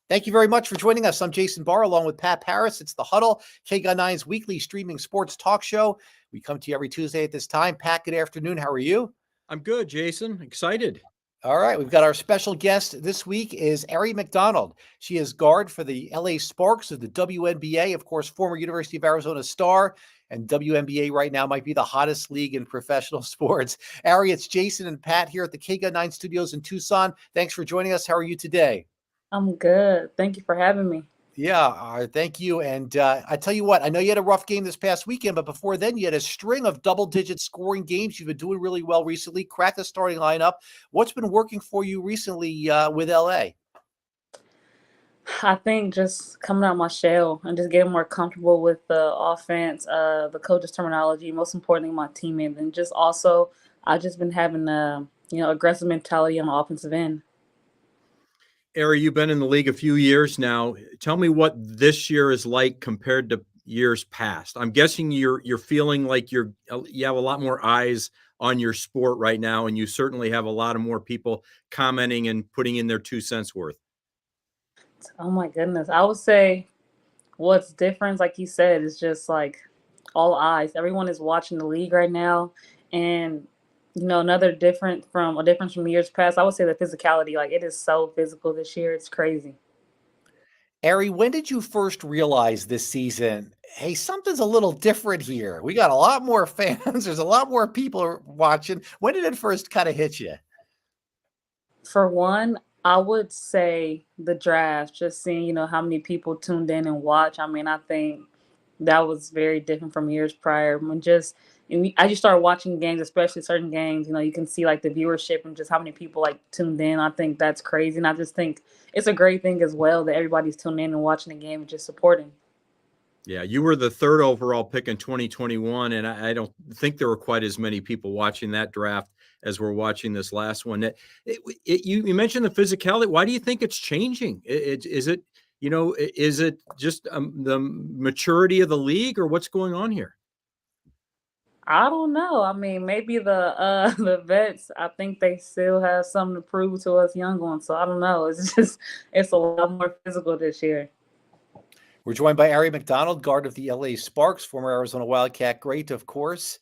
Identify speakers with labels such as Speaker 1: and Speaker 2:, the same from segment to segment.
Speaker 1: Thank you very much for joining us. I'm Jason Barr along with Pat Parris. It's the Huddle, KGUN9's weekly streaming sports talk show. We come to you every Tuesday at this time. Pat, good afternoon. How are you?
Speaker 2: I'm good, Jason. Excited.
Speaker 1: All right. We've got our special guest this week is Aari McDonald. She is guard for the LA Sparks of the WNBA, of course, former University of Arizona star. And WNBA right now might be the hottest league in professional sports. Aari, it's Jason and Pat here at the KGUN9 studios in Tucson. Thanks for joining us. How are you today?
Speaker 3: I'm good. Thank you for having me.
Speaker 1: Yeah, thank you. And I tell you what, I know you had a rough game this past weekend, but before then, you had a string of double-digit scoring games. You've been doing really well recently. Crack the starting lineup. What's been working for you recently with LA?
Speaker 3: I think just coming out my shell and just getting more comfortable with the offense, the coach's terminology, most importantly, my teammates, and just also I've just been having a aggressive mentality on the offensive end.
Speaker 2: Aari, you've been in the league a few years now. Tell me what this year is like compared to years past. I'm guessing you're feeling like you have a lot more eyes on your sport right now, and you certainly have a lot of more people commenting and putting in their 2 cents worth.
Speaker 3: Oh my goodness. I would say what's different, like you said, is just like all eyes. Everyone is watching the league right now. And another difference from years past, I would say the physicality. Like it is so physical this year. It's crazy.
Speaker 1: Aari, when did you first realize this season, hey, something's a little different here? We got a lot more fans. There's a lot more people watching. When did it first kind of hit you?
Speaker 3: For one, I would say the draft, just seeing, how many people tuned in and watch. I mean, I think that was very different from years prior. I just started watching games, especially certain games, you can see like the viewership and just how many people like tuned in. I think that's crazy. And I just think it's a great thing as well that everybody's tuning in and watching the game and just supporting.
Speaker 2: Yeah, you were the third overall pick in 2021, and I don't think there were quite as many people watching that draft as we're watching this last one. You mentioned the physicality. Why do you think it's changing? Is it just the maturity of the league, or what's going on here?
Speaker 3: I don't know. I mean, maybe the the vets, I think they still have something to prove to us young ones. So I don't know. It's a lot more physical this year.
Speaker 1: We're joined by Aari McDonald, guard of the LA Sparks, former Arizona Wildcat great, of course.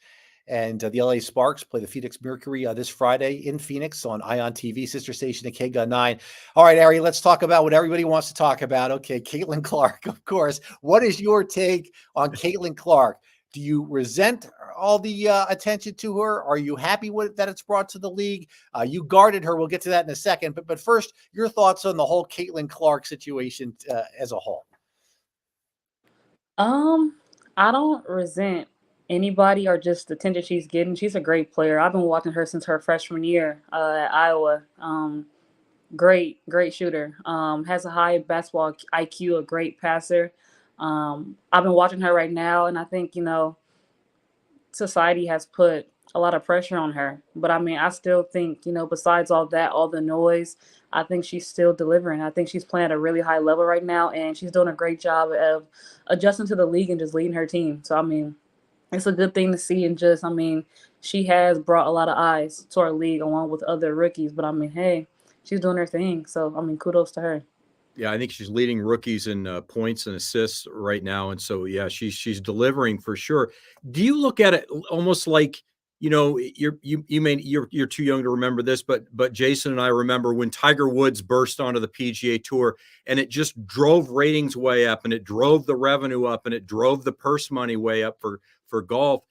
Speaker 1: And the LA Sparks play the Phoenix Mercury this Friday in Phoenix on ION TV, sister station at KGUN9. All right, Aari, let's talk about what everybody wants to talk about. Okay, Caitlin Clark, of course. What is your take on Caitlin Clark? Do you resent all the attention to her? Are you happy with that it's brought to the league? You guarded her. We'll get to that in a second. But first, your thoughts on the whole Caitlin Clark situation as a whole.
Speaker 3: I don't resent anybody or just the attention she's getting. She's a great player. I've been watching her since her freshman year at Iowa. Great shooter. Has a high basketball IQ, a great passer. I've been watching her right now, and I think society has put a lot of pressure on her. But I mean, I still think besides all that, all the noise, I think she's still delivering. I think she's playing at a really high level right now, and she's doing a great job of adjusting to the league and just leading her team. So I mean, it's a good thing to see, and just I mean, she has brought a lot of eyes to our league along with other rookies. But I mean, hey, she's doing her thing. So I mean, kudos to her.
Speaker 2: Yeah, I think she's leading rookies in points and assists right now, and so yeah, she's delivering for sure. Do you look at it almost like you're too young to remember this, but Jason and I remember when Tiger Woods burst onto the PGA Tour, and it just drove ratings way up, and it drove the revenue up, and it drove the purse money way up for golf.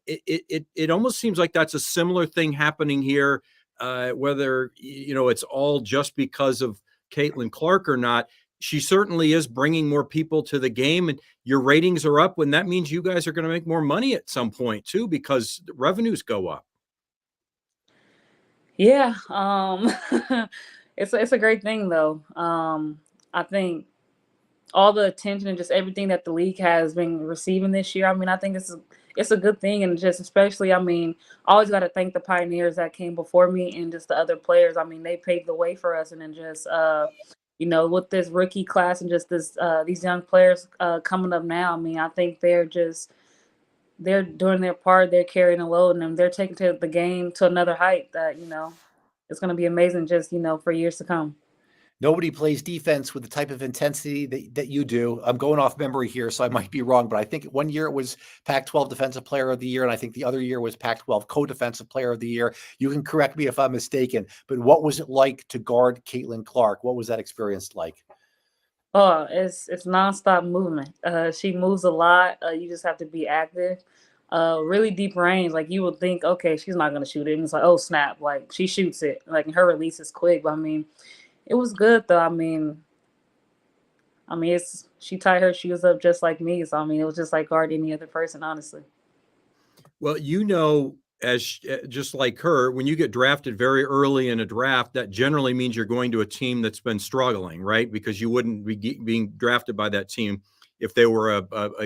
Speaker 2: It almost seems like that's a similar thing happening here, whether it's all just because of Caitlin Clark or not. She certainly is bringing more people to the game, and your ratings are up. When that means you guys are going to make more money at some point too, because the revenues go up.
Speaker 3: Yeah, it's a great thing though. I think all the attention and just everything that the league has been receiving this year. I mean, I think it's a good thing, and just especially, I mean, I always got to thank the pioneers that came before me and just the other players. I mean, they paved the way for us, and then just with this rookie class and just these young players coming up now. I mean, I think they're doing their part. They're carrying a load, and they're taking to the game to another height that it's going to be amazing just for years to come.
Speaker 1: Nobody plays defense with the type of intensity that you do. I'm going off memory here, so I might be wrong, but I think one year it was Pac-12 Defensive Player of the Year, and I think the other year was Pac-12 Co-Defensive Player of the Year. You can correct me if I'm mistaken, but what was it like to guard Caitlin Clark? What was that experience like?
Speaker 3: Oh, it's nonstop movement. She moves a lot. You just have to be active. Really deep range. Like you would think, okay, she's not gonna shoot it. And it's like, oh snap! Like she shoots it. Like and her release is quick. But I mean, it was good though. It's she tied her shoes up just like me. So I mean, it was just like guard any other person, honestly.
Speaker 2: Well, as just like her, when you get drafted very early in a draft, that generally means you're going to a team that's been struggling, right? Because you wouldn't be being drafted by that team if they were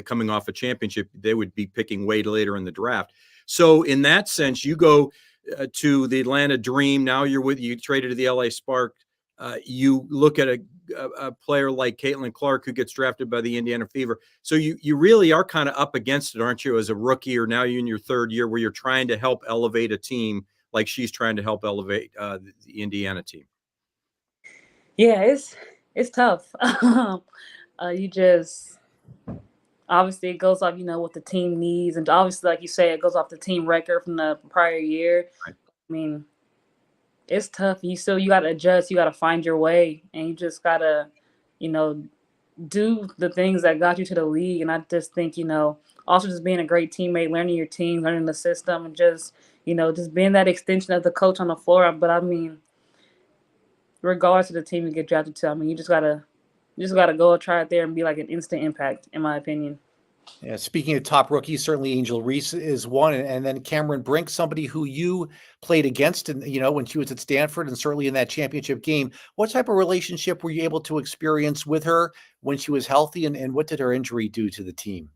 Speaker 2: coming off a championship. They would be picking way later in the draft. So in that sense, you go to the Atlanta Dream. Now you traded to the LA Spark. You look at a player like Caitlin Clark, who gets drafted by the Indiana Fever. So you really are kind of up against it, aren't you, as a rookie, or now you're in your third year where you're trying to help elevate a team like she's trying to help elevate the Indiana team.
Speaker 3: Yeah, it's tough. You just obviously it goes off, what the team needs, and obviously, like you say, it goes off the team record from the prior year.
Speaker 2: Right.
Speaker 3: I mean, it's tough. You got to adjust. You got to find your way, and you just gotta, do the things that got you to the league. And I just think, also just being a great teammate, learning your team, learning the system, and just being that extension of the coach on the floor. But I mean, regardless of the team you get drafted to, I mean, you just gotta go and try it there and be like an instant impact, in my opinion.
Speaker 1: Yeah, speaking of top rookies, certainly Angel Reese is one, and then Cameron Brink, somebody who you played against, and when she was at Stanford, and certainly in that championship game. What type of relationship were you able to experience with her when she was healthy, and what did her injury do to the team?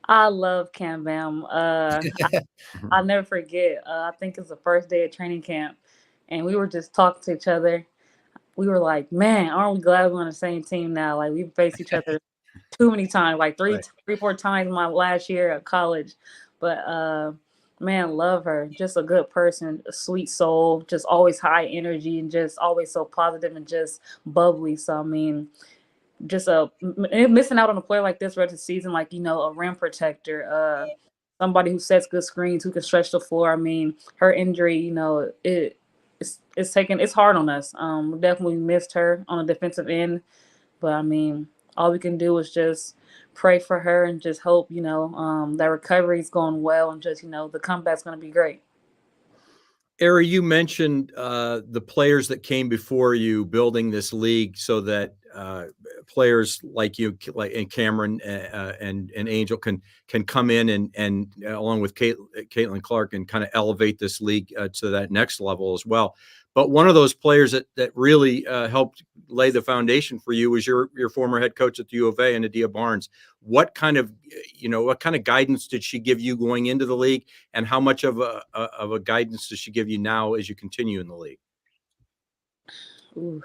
Speaker 3: I love Cam Bam. I'll never forget. I think it's the first day of training camp, and we were just talking to each other. We were like, "Man, aren't we glad we're on the same team now? Like we've faced each other too many times, like
Speaker 2: Right.
Speaker 3: 4 times my last year at college." But man, love her. Just a good person, a sweet soul, just always high energy and just always so positive and just bubbly. So I mean, just missing out on a player like this rest of the season, like a rim protector, somebody who sets good screens, who can stretch the floor. I mean, her injury, it's hard on us. We definitely missed her on the defensive end, but I mean, all we can do is just pray for her and just hope that recovery is going well and just the comeback's going to be great.
Speaker 2: Ari, you mentioned the players that came before you building this league so that players like you, and Cameron and Angel can come in and along with Caitlin Clark and kind of elevate this league to that next level as well. But one of those players that really helped lay the foundation for you was your former head coach at the U of A, Nadia Barnes. What kind of guidance did she give you going into the league, and how much of a guidance does she give you now as you continue in the league?
Speaker 3: Ooh.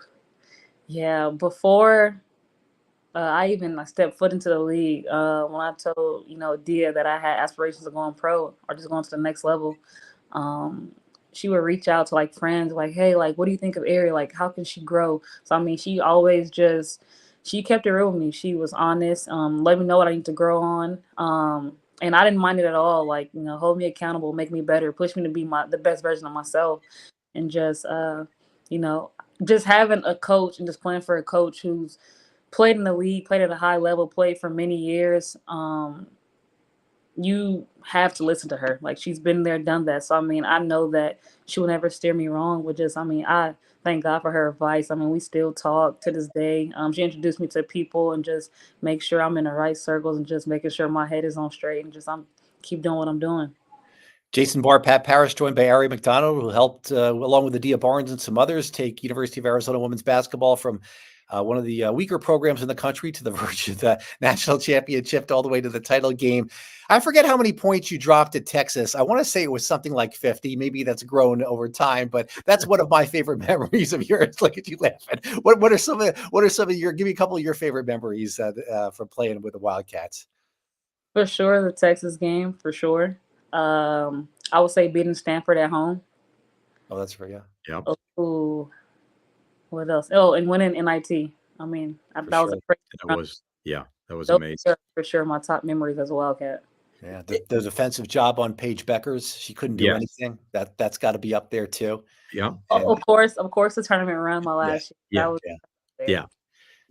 Speaker 3: Yeah, before I even stepped foot into the league, when I told Dia that I had aspirations of going pro or just going to the next level, she would reach out to like friends, like, "Hey, like, what do you think of Ari? Like, how can she grow?" So I mean, she always she kept it real with me. She was honest, let me know what I need to grow on, and I didn't mind it at all. Like, hold me accountable, make me better, push me to be the best version of myself, and you know, just having a coach and just playing for a coach who's played in the league, played at a high level, played for many years. You have to listen to her. Like she's been there, done that. So I mean, I know that she will never steer me wrong. I thank God for her advice. I mean, we still talk to this day. She introduced me to people and just make sure I'm in the right circles and just making sure my head is on straight and just I'm keep doing what I'm doing.
Speaker 1: Jason Barr, Pat Parris, joined by Aari McDonald, who helped, along with Nadia Barnes and some others, take University of Arizona women's basketball from one of the weaker programs in the country to the verge of the national championship, all the way to the title game. I forget how many points you dropped at Texas. I want to say it was something like 50. Maybe that's grown over time, but that's one of my favorite memories of yours. Look at you laughing. What are some of your? Give me a couple of your favorite memories from playing with the Wildcats.
Speaker 3: For sure, the Texas game, for sure. I would say beating Stanford at home.
Speaker 1: Oh, that's for you.
Speaker 2: Yep.
Speaker 3: Oh, What else? Oh, and winning NIT. I mean,
Speaker 2: For
Speaker 3: that was a
Speaker 2: sure.
Speaker 3: crazy
Speaker 2: That
Speaker 3: run.
Speaker 2: was, yeah, that was
Speaker 3: Those
Speaker 2: amazing.
Speaker 3: are for sure my top memories as a Wildcat.
Speaker 1: Yeah, the defensive job on Paige Beckers, she couldn't do
Speaker 2: Yes.
Speaker 1: anything. That's got to be up there too.
Speaker 2: Yeah.
Speaker 1: And
Speaker 3: Of course, the tournament run my last year.
Speaker 2: Yeah.
Speaker 3: That was
Speaker 1: yeah,
Speaker 2: Yeah.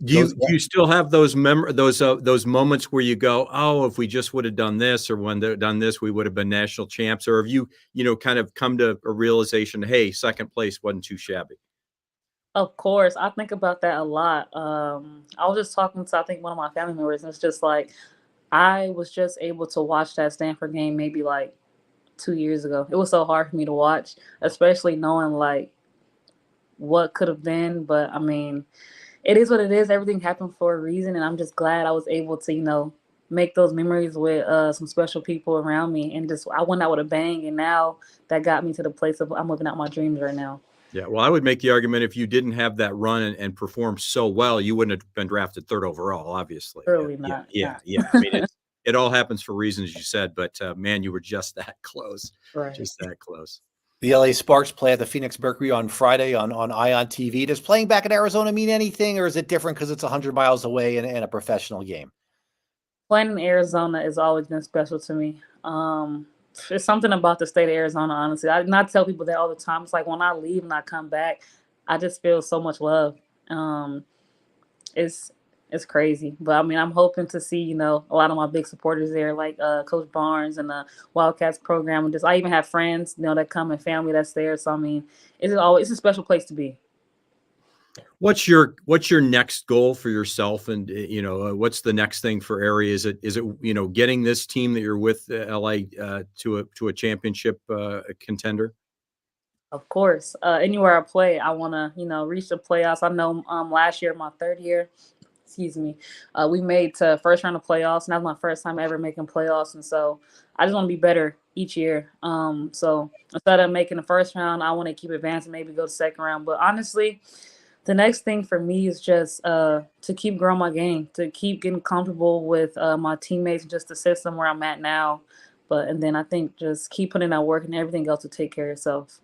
Speaker 1: Those-
Speaker 2: Do you still have those those moments where you go, oh, if we just would have done this, or when they done this, we would have been national champs? Or have you, kind of come to a realization, hey, second place wasn't too shabby?
Speaker 3: Of course, I think about that a lot. I was just talking to I think one of my family members, and it's just like I was just able to watch that Stanford game maybe like 2 years ago. It was so hard for me to watch, especially knowing like what could have been. But I mean, it is what it is. Everything happened for a reason, and I'm just glad I was able to, make those memories with some special people around me, and just I went out with a bang, and now that got me to the place of I'm living out my dreams right now.
Speaker 2: Yeah. Well, I would make the argument if you didn't have that run and perform so well, you wouldn't have been drafted third overall, obviously.
Speaker 3: Surely
Speaker 2: Yeah.
Speaker 3: not.
Speaker 2: Yeah.
Speaker 3: Not.
Speaker 2: Yeah. I mean, it all happens for reasons you said, but man, you were just that close.
Speaker 3: Right.
Speaker 2: Just that close.
Speaker 1: the LA Sparks play at the Phoenix Mercury on Friday on Ion TV. Does playing back in Arizona mean anything, or is it different because it's 100 miles away and a professional game?
Speaker 3: Playing in Arizona has always been special to me. It's something about the state of Arizona, honestly. I tell people that all the time. It's like when I leave and I come back, I just feel so much love. It's it's crazy. But I mean, I'm hoping to see, a lot of my big supporters there, like Coach Barnes and the Wildcats program. And just I even have friends, that come and family that's there. So I mean, it's a special place to be.
Speaker 2: What's your next goal for yourself, and what's the next thing for Aari? Is it getting this team that you're with, LA, to a championship contender?
Speaker 3: Of course, anywhere I play, I want to reach the playoffs. I know last year, my third year, excuse me, we made to first round of playoffs, and that was my first time ever making playoffs. And so I just want to be better each year. So instead of making the first round, I want to keep advancing, maybe go to second round. But honestly, the next thing for me is just to keep growing my game, to keep getting comfortable with my teammates, just the system where I'm at now. And then I think just keep putting in that work, and everything else will take care of itself.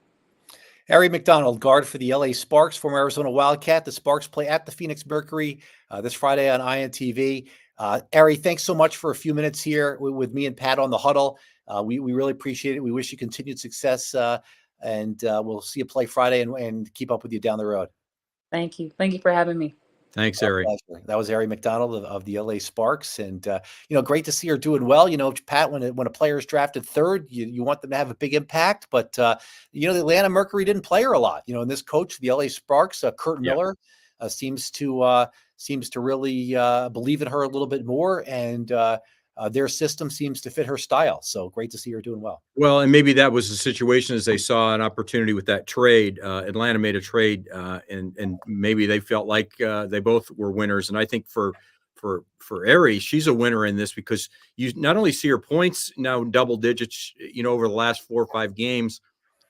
Speaker 1: Aari McDonald, guard for the LA Sparks, former Arizona Wildcat. The Sparks play at the Phoenix Mercury this Friday on Ion TV. Aari, thanks so much for a few minutes here with me and Pat on the Huddle. We really appreciate it. We wish you continued success, and we'll see you play Friday and keep up with you down the road.
Speaker 3: Thank you. Thank you for having me.
Speaker 2: Thanks, Aari.
Speaker 1: That was Aari McDonald of the LA Sparks, and great to see her doing well. Pat, when a player is drafted third, you want them to have a big impact, but the Atlanta Mercury didn't play her a lot. And this coach, the LA Sparks, Kurt Miller, seems to really believe in her a little bit more, and their system seems to fit her style. So great to see her doing well.
Speaker 2: Well, and maybe that was the situation as they saw an opportunity with that trade. Atlanta made a trade, and maybe they felt like they both were winners. And I think for Aari, she's a winner in this because you not only see her points now in double digits, over the last 4 or 5 games,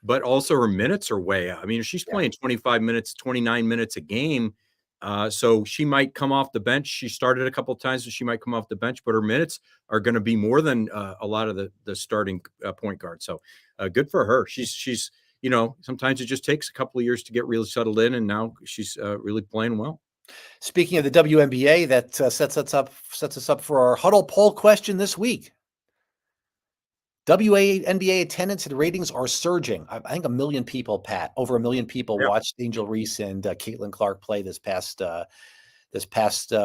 Speaker 2: but also her minutes are way up. I mean, she's playing 25 minutes, 29 minutes a game. So she might come off the bench. She started a couple of times, so she might come off the bench, but her minutes are going to be more than a lot of the starting point guard. So good for her. She's sometimes it just takes a couple of years to get really settled in, and now she's really playing well.
Speaker 1: Speaking of the WNBA, that sets us up for our Huddle poll question this week. WNBA attendance and ratings are surging. I think 1 million people, Pat, over 1 million people watched Angel Reese and Caitlin Clark play this past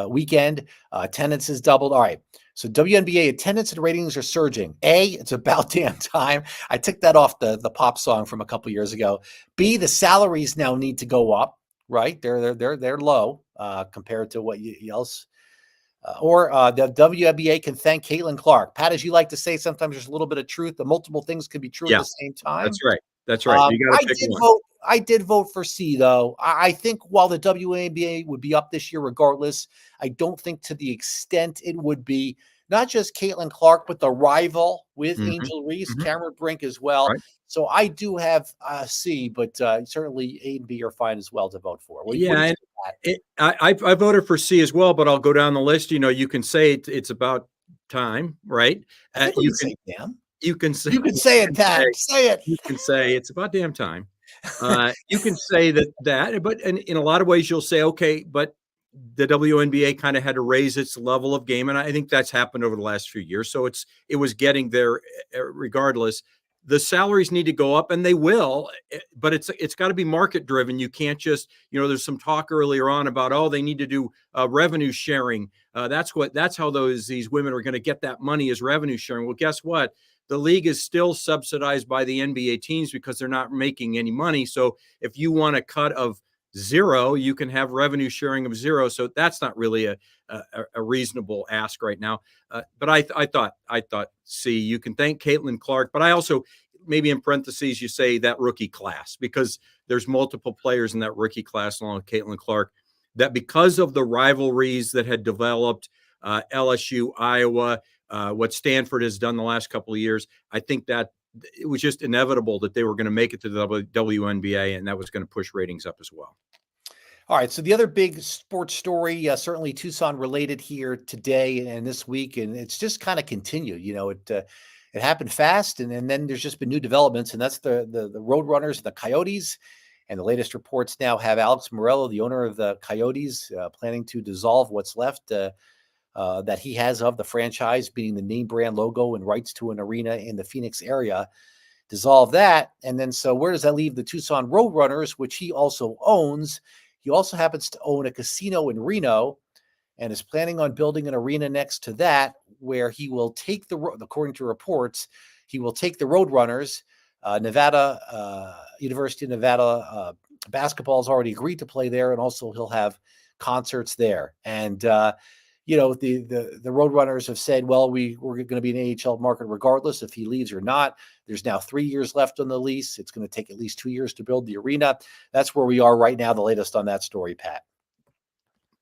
Speaker 1: weekend. Attendance has doubled. All right. So WNBA attendance and ratings are surging. A, it's about damn time. I took that off the pop song from a couple years ago. B, the salaries now need to go up. Right? They're low compared to what else. Or the WNBA can thank Caitlin Clark. Pat, as you like to say, sometimes there's a little bit of truth. The multiple things can be true at the same time.
Speaker 2: That's right. That's right. You got to pick one.
Speaker 1: I did vote for C, though. I think while the WNBA would be up this year regardless, I don't think to the extent it would be not just Caitlin Clark, but the rival with Angel Reese, Cameron Brink as well. Right. So I do have C, but certainly A and B are fine as well to vote for.
Speaker 2: I voted for C as well, but I'll go down the list. You can say it's about time, right?
Speaker 1: You can say damn.
Speaker 2: You can say
Speaker 1: it, Pat. Say it.
Speaker 2: You can say it's about damn time. You can say that, but in a lot of ways you'll say, okay, but the WNBA kind of had to raise its level of game, and I think that's happened over the last few years. So it was getting there regardless. The salaries need to go up, and they will, but it's got to be market driven. You can't just, there's some talk earlier on about, oh, they need to do revenue sharing. That's how these women are going to get that money, is revenue sharing. Well, guess what? The league is still subsidized by the NBA teams because they're not making any money. So if you want a cut of zero, you can have revenue sharing of zero. So that's not really a reasonable ask right now. But I thought, see, you can thank Caitlin Clark, but I also, maybe in parentheses, you say that rookie class, because there's multiple players in that rookie class along with Caitlin Clark, that because of the rivalries that had developed, LSU, Iowa, what Stanford has done the last couple of years, I think that it was just inevitable that they were going to make it to the WNBA, and that was going to push ratings up as well.
Speaker 1: All right. So the other big sports story, certainly Tucson related here today and this week, and it's just kind of continued. It happened fast, and then there's just been new developments, and that's the Roadrunners, the Coyotes. And the latest reports now have Alex Morello, the owner of the Coyotes, planning to dissolve what's left that he has of the franchise, being the name brand logo and rights to an arena in the Phoenix area. Dissolve that. And then, so where does that leave the Tucson Roadrunners, which he also owns? He also happens to own a casino in Reno and is planning on building an arena next to that, where he will take according to reports, he will take the Roadrunners. University of Nevada basketball has already agreed to play there, and also he'll have concerts there. And the Roadrunners have said, well, we're going to be an AHL market regardless if he leaves or not. There's now 3 years left on the lease. It's going to take at least 2 years to build the arena. That's where we are right now. The latest on that story, Pat.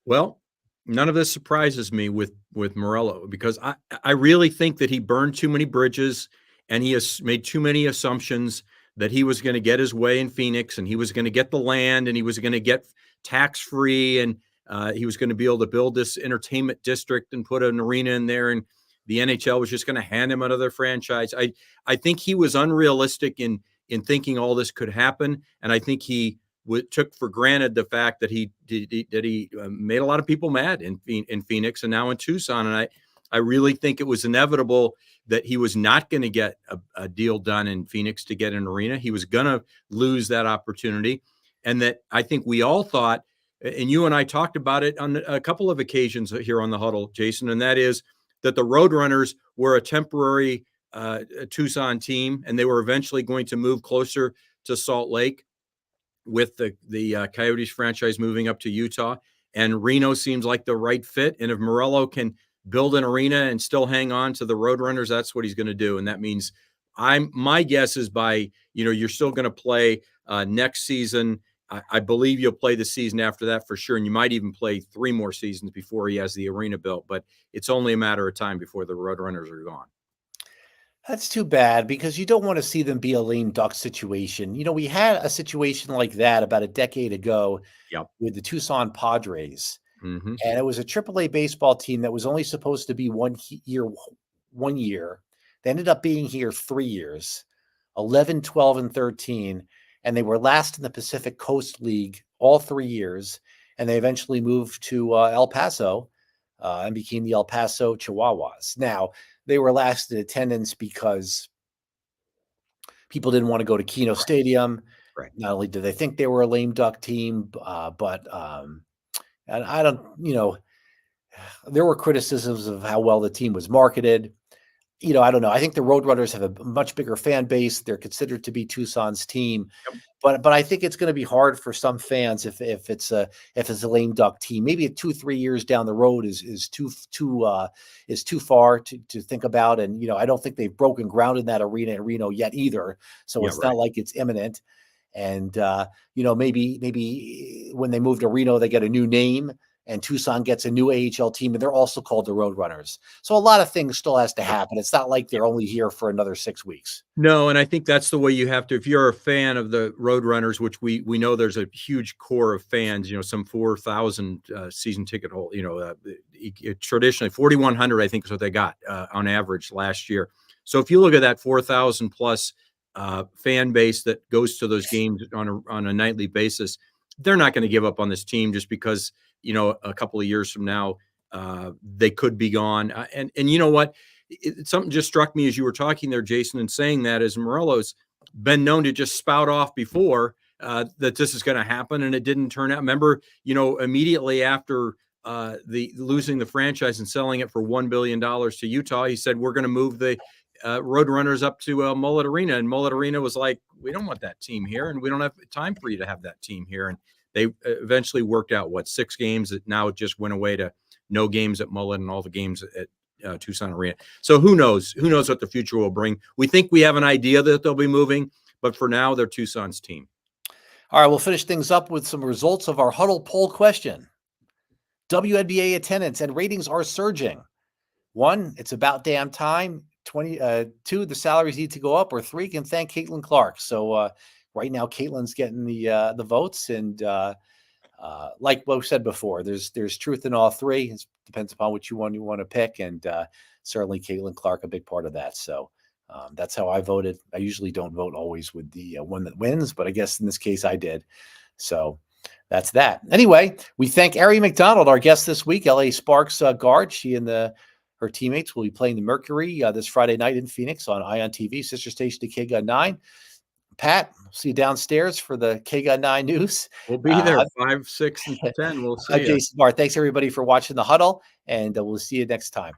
Speaker 2: Well, none of this surprises me with Morello, because I really think that he burned too many bridges, and he has made too many assumptions that he was going to get his way in Phoenix, and he was going to get the land, and he was going to get tax-free, and he was going to be able to build this entertainment district and put an arena in there, and the NHL was just going to hand him another franchise. I think he was unrealistic in thinking all this could happen, and I think he took for granted the fact that he made a lot of people mad in Phoenix and now in Tucson. And I really think it was inevitable that he was not going to get a deal done in Phoenix to get an arena. He was going to lose that opportunity, and that I think we all thought, and you and I talked about it on a couple of occasions here on the Huddle, Jason, and that is that the Roadrunners were a temporary Tucson team, and they were eventually going to move closer to Salt Lake with the Coyotes franchise moving up to Utah. And Reno seems like the right fit. And if Morello can build an arena and still hang on to the Roadrunners, that's what he's going to do. And that means my guess is you're still going to play next season. I believe you'll play the season after that for sure. And you might even play 3 more seasons before he has the arena built, but it's only a matter of time before the Roadrunners are gone.
Speaker 1: That's too bad, because you don't want to see them be a lame duck situation. We had a situation like that about a decade ago.
Speaker 2: Yep.
Speaker 1: With the Tucson Padres.
Speaker 2: Mm-hmm.
Speaker 1: And it was a AAA baseball team that was only supposed to be 1 year. They ended up being here 3 years, 11, 12, and 13. And they were last in the Pacific Coast League all 3 years. And they eventually moved to El Paso and became the El Paso Chihuahuas. Now, they were last in attendance because people didn't want to go to Keno Stadium.
Speaker 2: Right.
Speaker 1: Not only did they think they were a lame duck team, but and I don't, there were criticisms of how well the team was marketed. I don't know. I think the Roadrunners have a much bigger fan base. They're considered to be Tucson's team,
Speaker 2: yep.
Speaker 1: but I think it's going to be hard for some fans if it's a lame duck team. Maybe 2-3 years down the road is too far to think about. And I don't think they've broken ground in that arena in Reno yet either. So it's not like it's imminent. And maybe when they move to Reno, they get a new name, and Tucson gets a new AHL team, and they're also called the Roadrunners. So a lot of things still has to happen. It's not like they're only here for another 6 weeks.
Speaker 2: No, and I think that's the way you have to, if you're a fan of the Roadrunners, which we know there's a huge core of fans, some 4,000 season ticket hold, traditionally 4,100, I think is what they got on average last year. So if you look at that 4,000 plus fan base that goes to those games on a nightly basis, they're not going to give up on this team just because, you know, a couple of years from now, they could be gone. And you know what? Something just struck me as you were talking there, Jason, and saying that is Morello's been known to just spout off before that this is going to happen, and it didn't turn out. Remember, you know, immediately after the losing the franchise and selling it for $1 billion to Utah, he said, we're going to move the Roadrunners up to Mullet Arena. And Mullet Arena was like, we don't want that team here, and we don't have time for you to have that team here. And they eventually worked out, 6 games that now it just went away to no games at Mullet and all the games at Tucson Arena. So who knows what the future will bring. We think we have an idea that they'll be moving, but for now, they're Tucson's team.
Speaker 1: All right, we'll finish things up with some results of our Huddle poll question. WNBA attendance and ratings are surging. 1, it's about damn time. 2, the salaries need to go up. Or 3, can thank Caitlin Clark. So right now, Caitlin's getting the votes, and like what we said before, there's truth in all 3. It depends upon which one you want to pick, and certainly Caitlin Clark a big part of that. So that's how I voted. I usually don't vote always with the one that wins, but I guess in this case I did. So that's that. Anyway, we thank Aari McDonald, our guest this week, LA Sparks guard. She and her teammates will be playing the Mercury this Friday night in Phoenix on ION TV, sister station to KGUN 9. Pat, see you downstairs for the KGUN 9 news.
Speaker 2: We'll be there 5, 6, and 10. We'll see you.
Speaker 1: Jason Barr. Thanks everybody for watching the Huddle, and we'll see you next time.